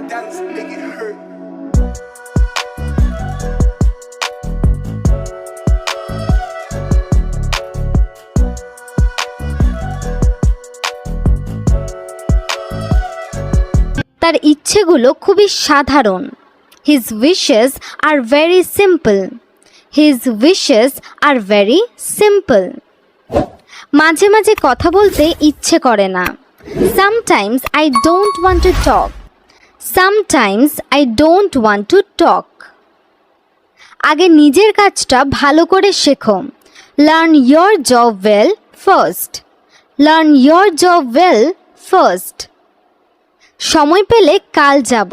dance, make it hurt. তার ইচ্ছেগুলো খুবই সাধারণ। His wishes are very simple. His wishes are very simple. মাঝে মাঝে কথা বলতে ইচ্ছে করে না। Sometimes I don't want to talk. Sometimes I don't want to talk. আগে নিজের কাজটা ভালো করে শেখো। Learn your job well first. Learn your job well first. সময় পেলে কাল যাব।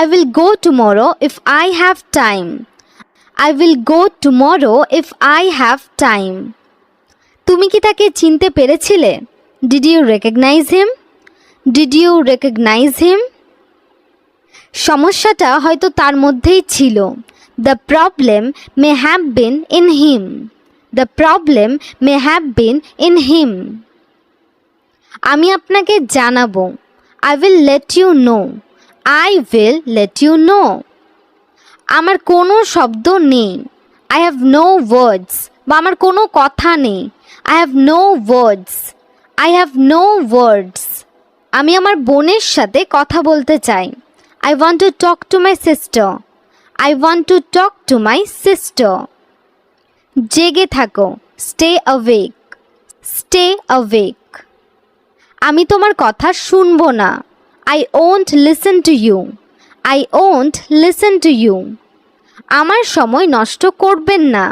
I will go tomorrow if I have time. I will go tomorrow if I have time. তুমি কি তাকে চিনতে পেরেছিলে? Did you recognize him? Did you recognize him? সমস্যাটা হয়তো তার মধ্যেই ছিল। The problem may have been in him. The problem may have been in him. আমি আপনাকে জানাবো। I will let you know. I will let you know. আমার কোনো শব্দ নেই। I have no words. বা আমার কোনো কথা নেই। I have no words. I have no words. আমি আমার বোনের সাথে কথা বলতে চাই। I want to talk to my sister. I want to talk to my sister. জেগে থাকো। Stay awake. Stay awake. আমি তোমার কথা শুনবো না। I won't listen to you. I won't listen to you. আমার সময় নষ্ট করবেন না।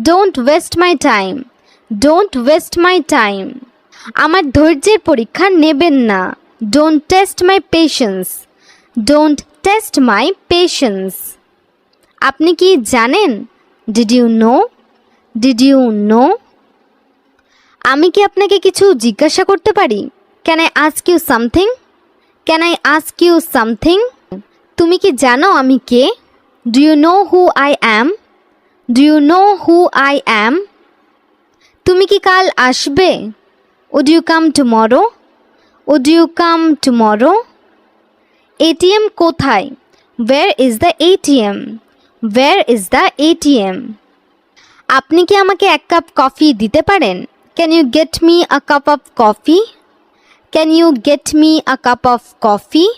Don't waste my time. Don't waste my time. আমার ধৈর্যের পরীক্ষা নেবেন না। Don't test my patience. Don't test my patience. আপনি কি জানেন? Did you know? Did you know? আমি কি আপনাকে কিছু জিজ্ঞাসা করতে পারি? Can I ask you something? Can I ask you something? তুমি কি জানো আমি কে? Do you know who I am? Do you know who I am? তুমি কি কাল আসবে? Would you come tomorrow? Would you come tomorrow? ATM কোথায়? Where is the ATM? Where is the ATM? আপনি কি আমাকে এক কাপ কফি দিতে পারেন? Can you get me a cup of coffee? Can you get me a cup of coffee?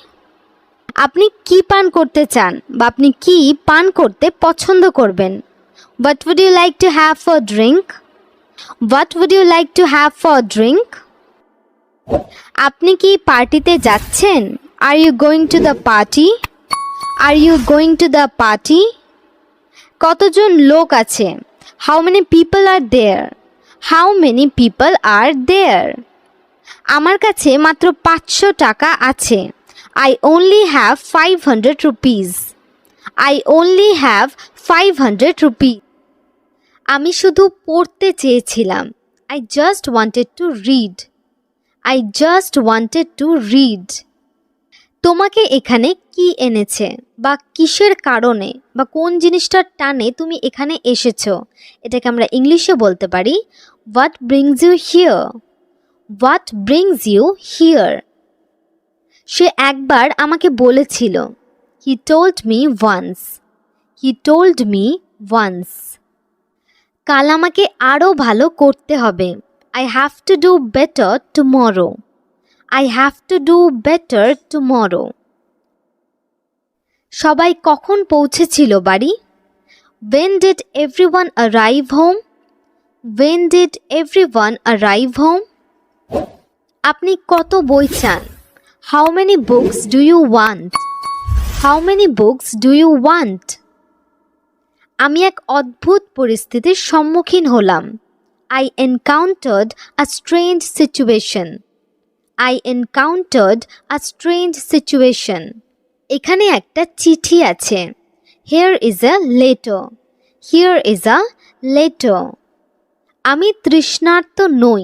আপনি কি পান করতে চান বা আপনি কি পান করতে পছন্দ করবেন? What would you like to have for drink? What would you like to have for drink? আপনি কি পার্টিতে যাচ্ছেন? Are you going to the party? Are you going to the party? কতজন লোক আছে? How many people are there? How many people are there? আমার কাছে মাত্র 500 টাকা আছে। I only have 500 rupees. I only have 500 rupees. আমি শুধু পড়তে চেয়েছিলাম। I just wanted to read. I just wanted to read. তোমাকে এখানে কি এনেছে বা কিসের কারণে বা কোন জিনিসটার টানে তুমি এখানে এসেছো, এটাকে আমরা ইংলিশে বলতে পারি What brings you here? What brings you here? সে একবার আমাকে বলেছিল। He told me once. He told me once. কাল আমাকে আরও ভালো করতে হবে। I have to do better tomorrow. I have to do better tomorrow. সবাই কখন পৌঁছেছিল বাড়ি? When did everyone arrive home? When did everyone arrive home? আপনি কত বই চান? How many books do you want? How many books do you want? আমি এক অদ্ভুত পরিস্থিতির সম্মুখীন হলাম। I encountered a strange situation. I encountered a strange situation. এখানে একটা চিঠি আছে। Here is a letter. Here is a letter. আমি তৃষ্ণার্ত নই।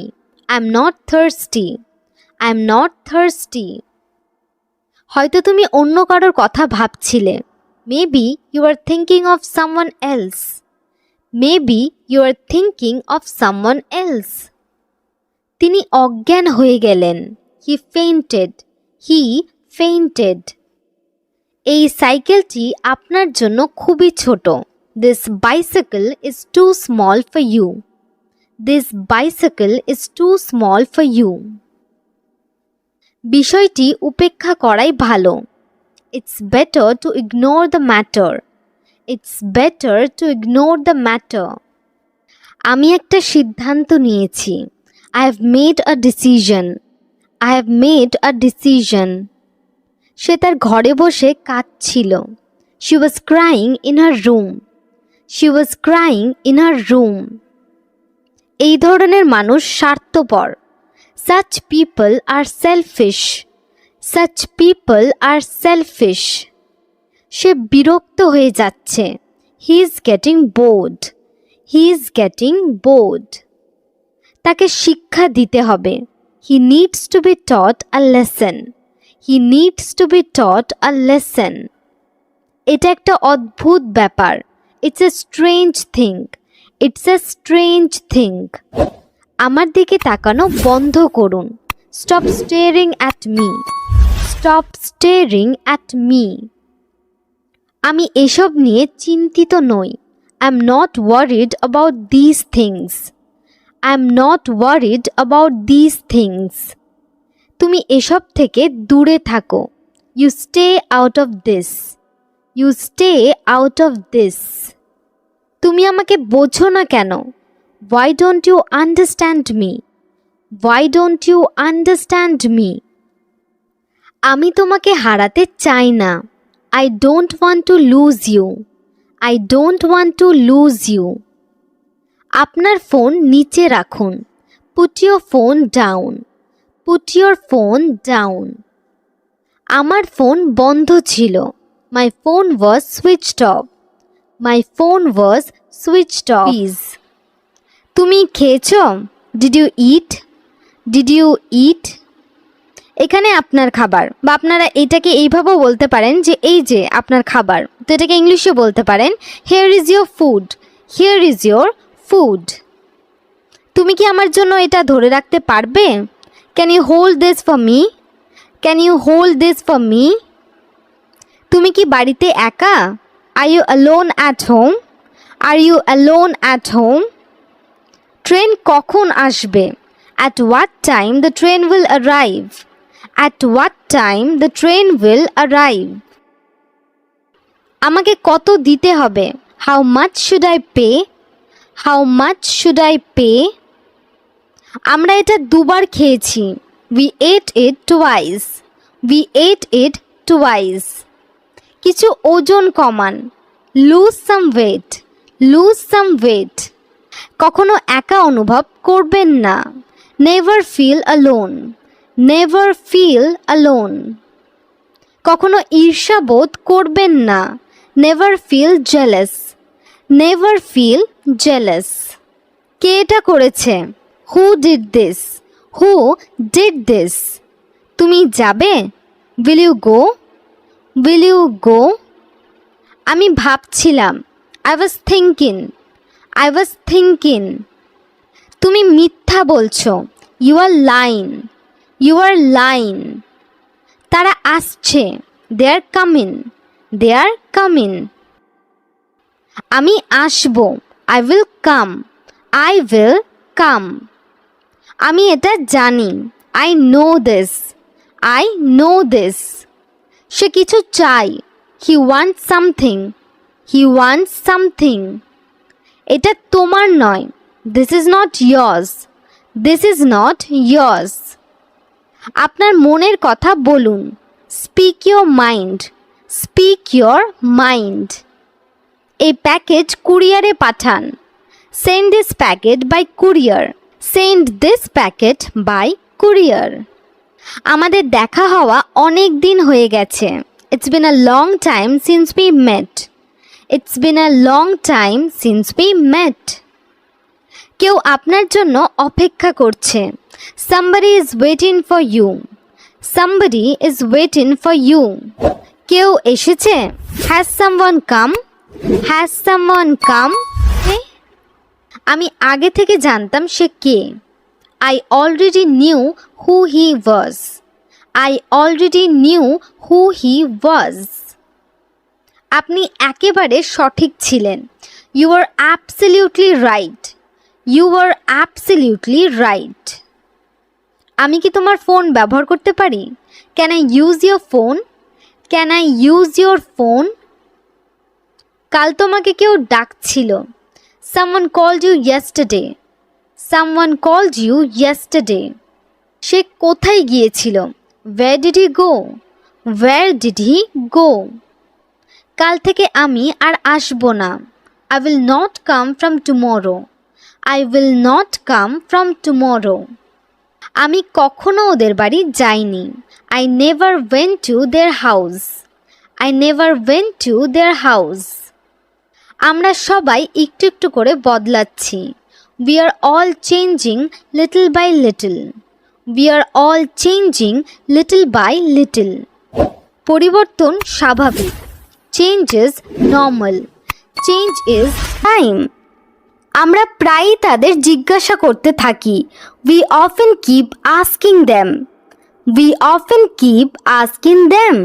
I am not thirsty. I am not thirsty. হয়তো তুমি অন্য কারোর কথা ভাবছিলে। Maybe you are thinking of someone else. Maybe you are thinking of someone else. তিনি অজ্ঞান হয়ে গেলেন। He fainted. He fainted. এই সাইকেলটি আপনার জন্য খুবই ছোট। This bicycle is too small for you. This bicycle is too small for you. বিষয়টি উপেক্ষা করাই ভালো। It's better to ignore the matter. It's better to ignore the matter. আমি একটা সিদ্ধান্ত নিয়েছি। I have made a decision. I have made a decision. সে তার ঘরে বসে কাঁদছিল। She was crying in her room. She was crying in her room. এই ধরনের মানুষ স্বার্থপর। Such people are selfish. Such people are selfish. সে বিরক্ত হয়ে যাচ্ছে। He is getting bored. He is getting bored. তাকে শিক্ষা দিতে হবে। He needs to be taught a lesson. He needs to be taught a lesson. এটা একটা অদ্ভুত ব্যাপার। It's a strange thing. It's a strange thing. আমার দিকে তাকানো বন্ধ করুন। Stop staring at me. Stop staring at me. আমি এসব নিয়ে চিন্তিত নই। I'm not worried about these things. I'm not worried about these things. তুমি এসব থেকে দূরে থাকো। You stay out of this. You stay out of this. তুমি আমাকে বোঝো না কেন? Why don't you understand me? Why don't you understand me? আমি তোমাকে হারাতে চাই না। I don't want to lose you. I don't want to lose you. আপনার ফোন নিচে রাখুন। Put your phone down. Put your phone down. আমার phone বন্ধ ছিল। My phone was switched off. My phone was switched off. Please. তুমি খেয়েছো? Did you eat? Did you eat? এখানে আপনার খাবার, বা আপনারা এটাকে এইভাবেও বলতে পারেন যে এই যে আপনার খাবার। তো এটাকে ইংলিশে বলতে পারেন Here is your food. Here is your food. তুমি কি আমার জন্য এটা ধরে রাখতে পারবে? Can you hold this for me? Can you hold this for me? তুমি কি বাড়িতে একা? Are you alone at home? Are you alone at home? Train কখন আসবে? At what time the train will arrive? At what time the train will arrive? আমাকে কত দিতে হবে? How much should I pay? How much should I pay? আমরা এটা দুবার খেয়েছি। We ate it twice. We ate it twice. কিছু ওজন কমান। Lose some weight. Lose some weight. কখনো একা অনুভব করবেন না। Never feel alone. Never feel alone. কখনো ঈর্ষাবোধ করবেন না। Never feel jealous. Never feel jealous. কে এটা করেছে? Who did this? Who did this? তুমি যাবে? Will you go? Will you go? আমি ভাবছিলাম। I was thinking. I was thinking. তুমি মিথ্যা বলছো। You are lying. You are lying. তারা আসছে। They are coming. They are coming. আমি আসবো। I will come. I will come. আমি এটা জানি। I know this. I know this. সে কিছু চায়। He wants something. He wants something. এটা তোমার নয়। This is not yours. This is not yours. আপনার মনের কথা বলুন। Speak your mind. Speak your mind. এই প্যাকেজ কুরিয়ারে পাঠান। Send this packet by courier. Send this packet by courier. আমাদের দেখা হওয়া অনেক দিন হয়ে গেছে। It's been a long time since we met. It's been a long time since we met. কেউ আপনার জন্য অপেক্ষা করছে। Somebody is waiting for you. Somebody is waiting for you. কেউ এসেছে? Has someone come? Has someone come? আমি আগে থেকে জানতাম সে কে। I already knew who he was. I already knew who he was. আপনি একেবারে সঠিক ছিলেন। You are absolutely right. You are absolutely right. আমি কি তোমার ফোন ব্যবহার করতে পারি? Can I use your phone? Can I use your phone? কাল তোমাকে কেউ ডাকছিল। Someone called you yesterday. Someone called you yesterday. সে কোথায় গিয়েছিল? Where did he go? Where did he go? কাল থেকে আমি আর আসবো না। I will not come from tomorrow. I will not come from tomorrow. আমি কখনো ওদের বাড়ি যাইনি। I never went to their house. I never went to their house. আমরা সবাই একটু একটু করে বদলাচ্ছি। We are all changing little by little. We are all changing little by little. পরিবর্তন স্বাভাবিক। Change is normal. Change is time. আমরা প্রায়ই তাদের জিজ্ঞাসা করতে থাকি। We often keep asking them. We often keep asking them.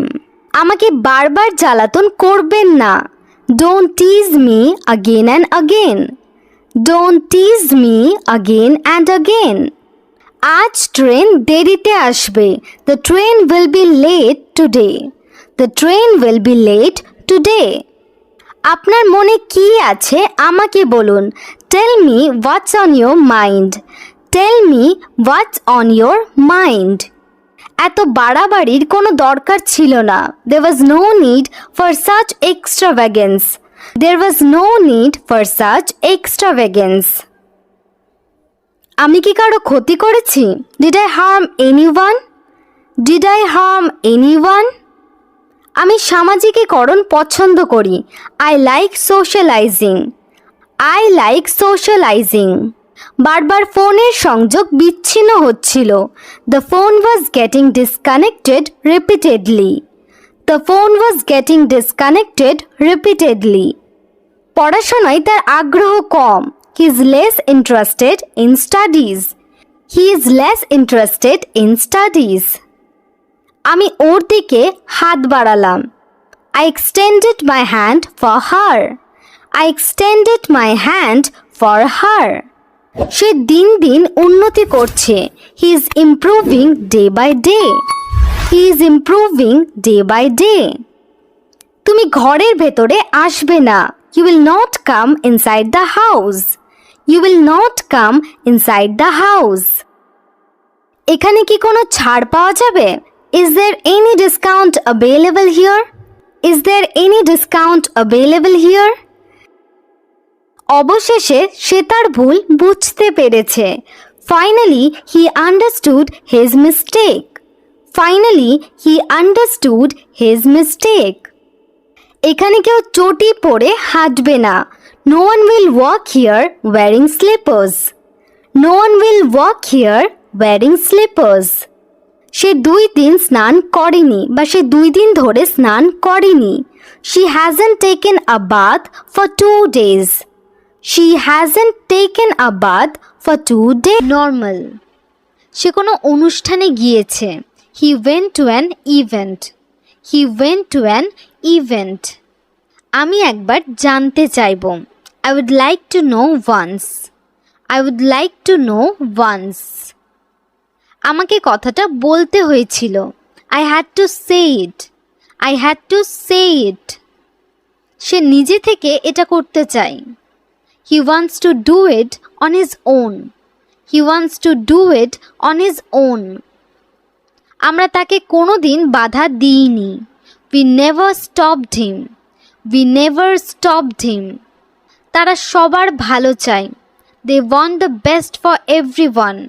আমাকে বারবার জ্বালাতন করবেন না। Don't tease me again and again. Don't tease me again and again. আজ ট্রেন দেরিতে আসবে। The train will be late today. The train will be late today. আপনার মনে কি আছে আমাকে বলুন। Tell me what's on your mind. Tell me what's on your mind. এত বাড়াবাড়ির কোনো দরকার ছিল না। There was no need for such extravagance. There was no need for such extravagance. আমি কি কারো ক্ষতি করেছি? Did I harm anyone? Did I harm anyone? আমি সামাজিকীকরণ পছন্দ করি। I like socialising. I like socialising. বারবার ফোনের সংযোগ বিচ্ছিন্ন হচ্ছিল। The phone was getting disconnected repeatedly. The phone was getting disconnected repeatedly. পড়াশোনায় তার আগ্রহ কম। He is less interested in studies. He is less interested in studies. আমি ওর দিকে হাত বাড়ালাম। I extended my hand for her. I extended my hand for her. সে দিন দিন উন্নতি করছে। হি is improving day by day. He is improving day by day. তুমি ঘরের ভেতরে আসবে না। You will not come inside the house. You will not come inside the house. এখানে কি কোনো ছাড় পাওয়া যাবে? Is there any discount available here? Is there any discount available here? অবশেষে সে তার ভুল বুঝতে পেরেছে। Finally, he understood his mistake. Finally, he understood his mistake. এখানে কেউ চটি পরে হাঁটবে না। No one will walk here wearing slippers. No one will walk here wearing slippers. সে 2 দিন স্নান করেনি বা সে 2 দিন ধরে স্নান করেনি। She hasn't taken a bath for 2 days. She hasn't taken a bath for 2 days. Normal. সে কোনো অনুষ্ঠানে গিয়েছে। He went to an event. He went to an event. আমি একবার জানতে চাইব। I would like to know once. I would like to know once. আমাকে কথাটা বলতে হয়েছিল। I had to say it. I had to say it. সে নিজে থেকে এটা করতে চায়। He wants to do it on his own. He wants to do it on his own. আমরা তাকে কোনোদিন বাধা দিইনি। We never stopped him. We never stopped him. তারা সবার ভালো চায়। They want the best for everyone.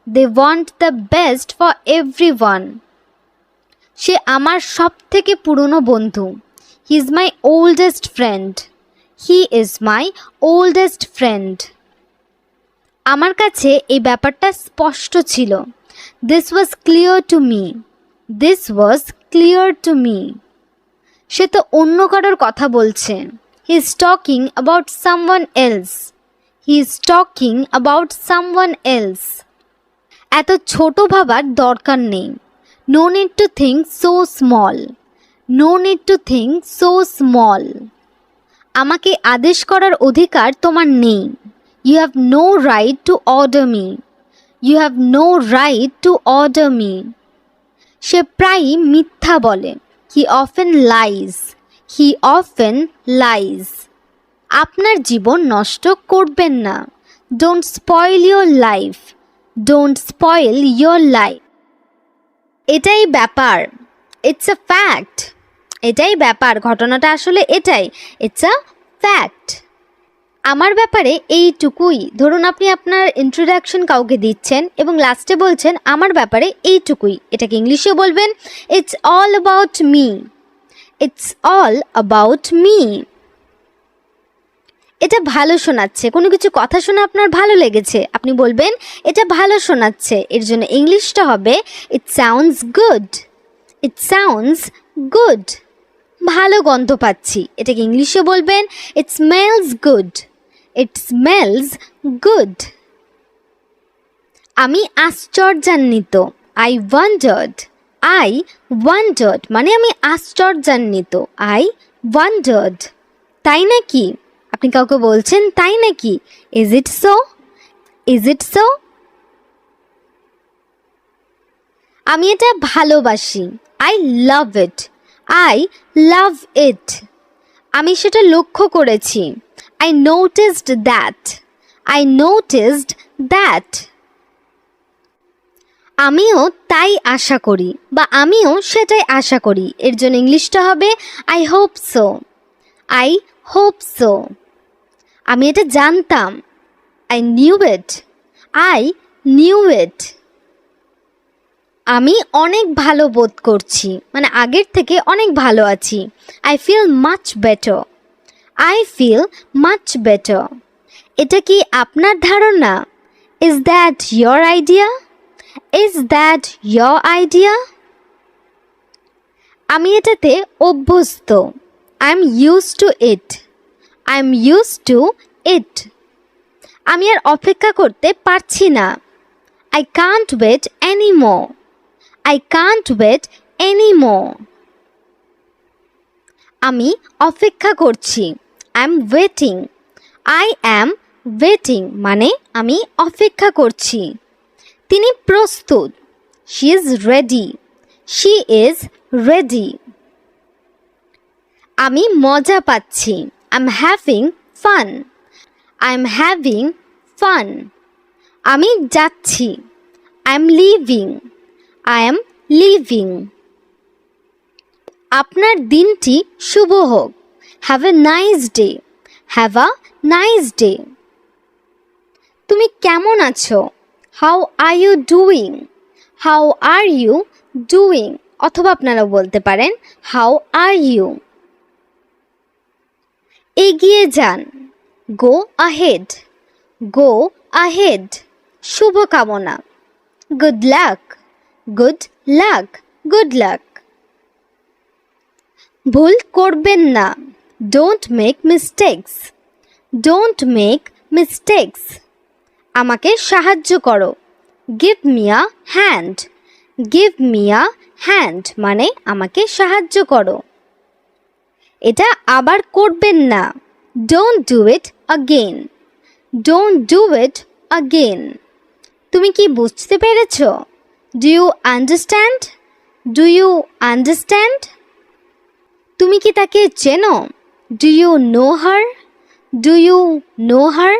They want the best for everyone. সে আমার সবথেকে পুরনো বন্ধু। He is my oldest friend. He is my oldest friend. আমার কাছে এই ব্যাপারটা স্পষ্ট ছিল। This was clear to me. This was clear to me. সে তো অন্য কারোর কথা বলছে। He is talking about someone else. He is talking about someone else. এত ছোট ভাবার দরকার নেই। No need to think so small. No need to think so small. আমাকে আদেশ করার অধিকার তোমার নেই। You have no right to order me. You have no right to order me. সে প্রায়ই মিথ্যা বলে। He often lies. He often lies. আপনার জীবন নষ্ট করবেন না। Don't spoil your life. Don't spoil your life. এটাই ব্যাপার। It's a fact. এটাই ব্যাপার, ঘটনাটা আসলে এটাই। It's a fact. আমার ব্যাপারে এইটুকুই। ধরুন আপনি আপনার ইন্ট্রোডাকশন কাউকে দিচ্ছেন এবং লাস্টে বলছেন আমার ব্যাপারে এইটুকুই। এটাকে ইংলিশেও বলবেন it's all about me. It's all about me. এটা ভালো শোনাচ্ছে, কোনো কিছু কথা শুনে আপনার ভালো লেগেছে, আপনি বলবেন এটা ভালো শোনাচ্ছে। এর জন্য ইংলিশটা হবে it sounds good. It sounds good. ভালো গন্ধ পাচ্ছি, এটাকে ইংলিশে বলবেন it smells good. It smells good. আমি আশ্চর্যান্বিত। I wondered. আই ওয়ান্ডার্ড মানে আমি আশ্চর্যান্বিত। I wandered. তাই নাকি? আপনি কাউকে বলছেন তাই নাকি? Is it so? Is it so? আমি এটা ভালোবাসি। I love it. I love it. আমি সেটা লক্ষ্য করেছি। I noticed that. I noticed that. আমিও তাই আশা করি বা আমিও সেটাই আশা করি। এর জন্য ইংলিশটা হবে I hope so. I hope so. আমি এটা জানতাম। I knew it. I knew it. আমি অনেক ভালো বোধ করছি, মানে আগের থেকে অনেক ভালো আছি। I feel much better. I feel much better. এটা কি আপনার ধারণা? Is that your idea? Is that your idea? আমি এটাতে অভ্যস্ত। I am use to it. I am use to it. আমি আর অপেক্ষা করতে পারছি না। I can't wait any more. I can't wait anymore. আমি অপেক্ষা করছি। I am waiting. I am waiting মানে আমি অপেক্ষা করছি। তিনি প্রস্তুত। She is ready. She is ready. আমি মজা পাচ্ছি। I'm having fun. I'm having fun. আমি যাচ্ছি। I'm leaving. I am leaving. আপনার দিনটি শুভ হোক। Have a nice day. Have a nice day. তুমি কেমন আছো? How are you doing? How are you doing? অথবা আপনারা বলতে পারেন How are you? এগিয়ে যান। Go ahead. Go ahead. শুভকামনা। Good luck. Good luck. Good luck. ভুল করবেন না। Don't make mistakes. Don't make mistakes. আমাকে সাহায্য করো। Give me a hand. Give me a hand মানে আমাকে সাহায্য করো। এটা আবার করবেন না। Don't do it again. Don't do it again. তুমি কি বুঝতে পেরেছো? Do you understand? Do you understand? তুমি কি তাকে চেনো? Do you know her? Do you know her?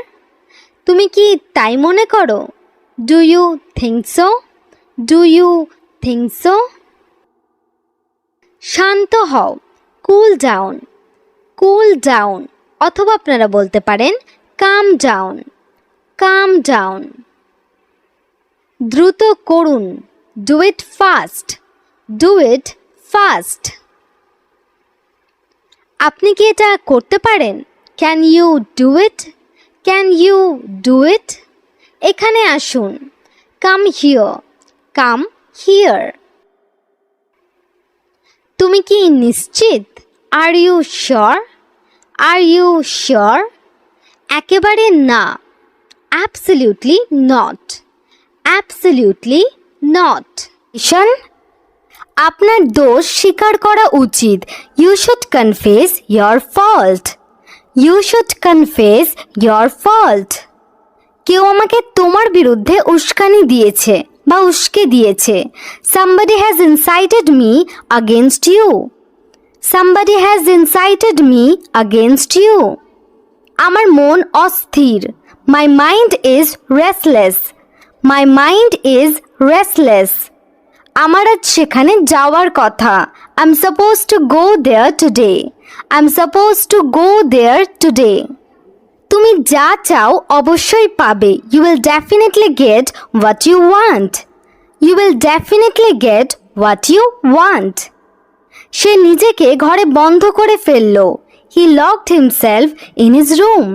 তুমি কি তাই মনে করো? Do you think so? Do you think so? শান্ত হও। Cool down. Cool down. অথবা আপনারা বলতে পারেন calm down. Calm down. দ্রুত করুন। Do it fast. Do it fast. আপনি কি এটা করতে পারেন? Can you do it? Can you do it? এখানে আসুন। Come here. Come here. তুমি কি নিশ্চিত? Are you sure? Are you sure? একেবারে না। Absolutely not. Absolutely not. আপনার দোষ স্বীকার করা উচিত। You should confess your fault. You should confess your fault. কেউ আমাকে তোমার বিরুদ্ধে উস্কানি দিয়েছে বা উস্কে দিয়েছে। Somebody has incited me against you. Somebody has incited me against you. আমার মন অস্থির। My mind is restless. My mind is restless. আমার আজ সেখানে যাওয়ার কথা। I'm supposed to go there today. I'm supposed to go there today. তুমি যা চাও অবশ্যই পাবে। You will definitely get what you want. You will definitely get what you want. সে নিজেকে ঘরে বন্ধ করে ফেলল। He locked himself in his room.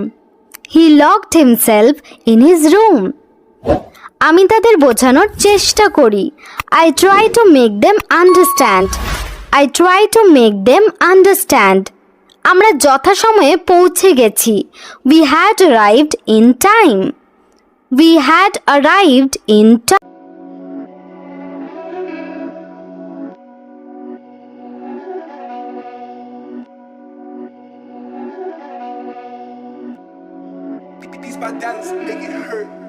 He locked himself in his room. আমি তাদের বোঝানোর চেষ্টা করি। I try to make them understand. I try to make them understand. আমরা যথাসময়ে পৌঁছে গেছি। We had arrived in time. We had arrived in time. Beats by Dallas, make it hurt.